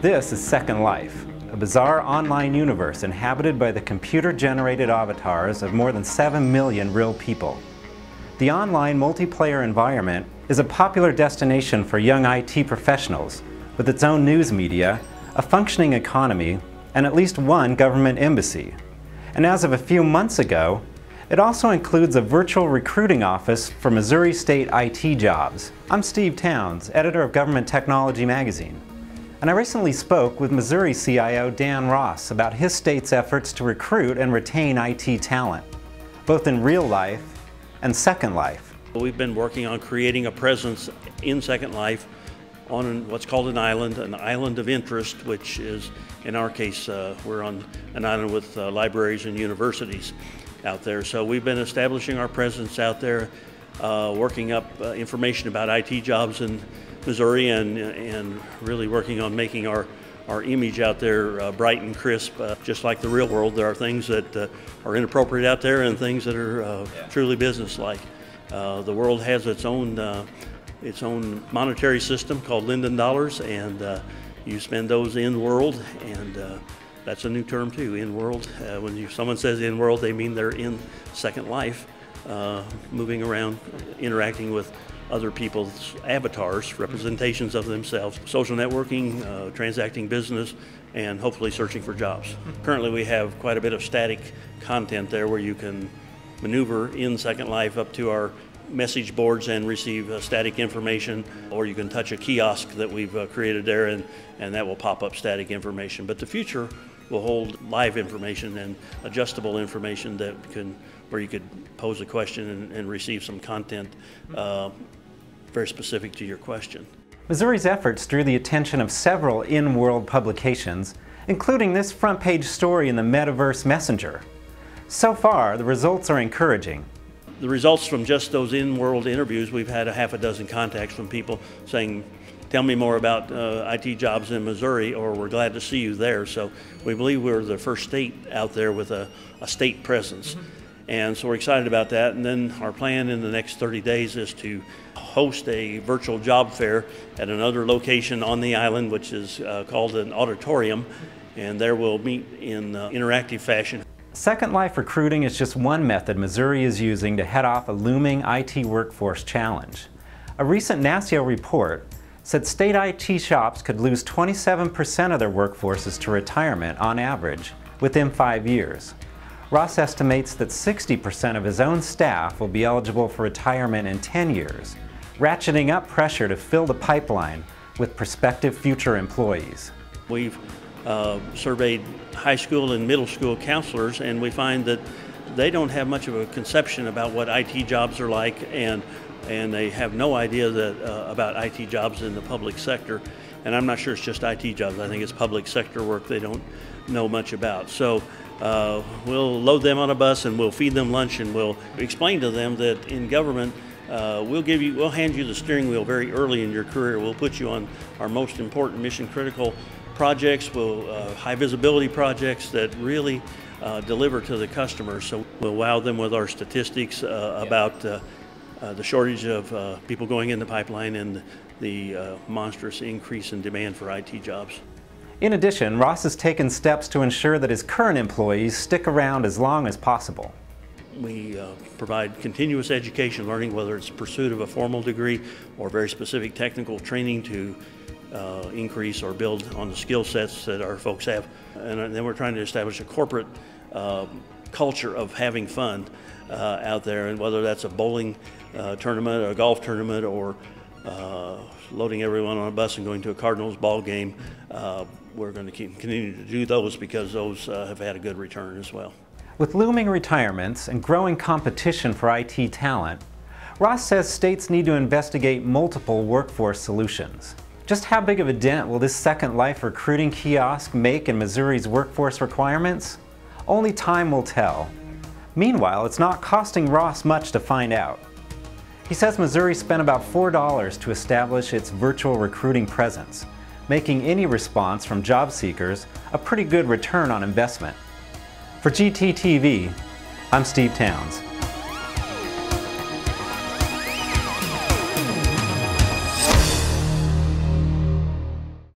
This is Second Life, a bizarre online universe inhabited by the computer-generated avatars of more than 7 million real people. The online multiplayer environment is a popular destination for young IT professionals, with its own news media, a functioning economy, and at least one government embassy. And as of a few months ago, it also includes a virtual recruiting office for Missouri State IT jobs. I'm Steve Towns, editor of Government Technology magazine. And I recently spoke with Missouri CIO Dan Ross about his state's efforts to recruit and retain IT talent, both in real life and Second Life. We've been working on creating a presence in Second Life on what's called an island of interest, which is, in our case, we're on an island with libraries and universities out there. So we've been establishing our presence out there, working up information about IT jobs in Missouri and really working on making our image out there bright and crisp. Just like the real world, there are things that are inappropriate out there and things that are truly business-like. The world has its own monetary system called Linden dollars, and you spend those in world, and that's a new term too, in world. When someone says in world, they mean they're in Second Life, moving around, interacting with other people's avatars, representations of themselves, social networking, transacting business, and hopefully searching for jobs. Currently we have quite a bit of static content there where you can maneuver in Second Life up to our message boards and receive static information, or you can touch a kiosk that we've created there and that will pop up static information. But the future will hold live information and adjustable information where you could pose a question and receive some content very specific to your question. Missouri's efforts drew the attention of several in-world publications, including this front-page story in the Metaverse Messenger. So far, the results are encouraging. The results from just those in-world interviews, we've had a half a dozen contacts from people saying, tell me more about IT jobs in Missouri, or we're glad to see you there. So we believe we're the first state out there with a state presence. And so we're excited about that. And then our plan in the next 30 days is to host a virtual job fair at another location on the island, which is called an auditorium. And there we'll meet in interactive fashion. Second Life recruiting is just one method Missouri is using to head off a looming IT workforce challenge. A recent NASCIO report said state IT shops could lose 27% of their workforces to retirement on average within 5 years. Ross estimates that 60% of his own staff will be eligible for retirement in 10 years, ratcheting up pressure to fill the pipeline with prospective future employees. We've surveyed high school and middle school counselors, and we find that they don't have much of a conception about what IT jobs are like, and they have no idea about IT jobs in the public sector. And I'm not sure it's just IT jobs. I think it's public sector work they don't know much about. So we'll load them on a bus and we'll feed them lunch, and we'll explain to them that in government we'll hand you the steering wheel very early in your career. We'll put you on our most important mission critical projects, high visibility projects that really deliver to the customer. So we'll wow them with our statistics about the shortage of people going in the pipeline and the monstrous increase in demand for IT jobs. In addition, Ross has taken steps to ensure that his current employees stick around as long as possible. We provide continuous education learning, whether it's pursuit of a formal degree or very specific technical training to increase or build on the skill sets that our folks have. And then we're trying to establish a corporate culture of having fun out there, and whether that's a bowling tournament or a golf tournament or loading everyone on a bus and going to a Cardinals ball game, we're going to continue to do those because those have had a good return as well. With looming retirements and growing competition for IT talent, Ross says states need to investigate multiple workforce solutions. Just how big of a dent will this Second Life recruiting kiosk make in Missouri's workforce requirements? Only time will tell. Meanwhile, it's not costing Ross much to find out. He says Missouri spent about $4 to establish its virtual recruiting presence, making any response from job seekers a pretty good return on investment. For GTTV, I'm Steve Towns.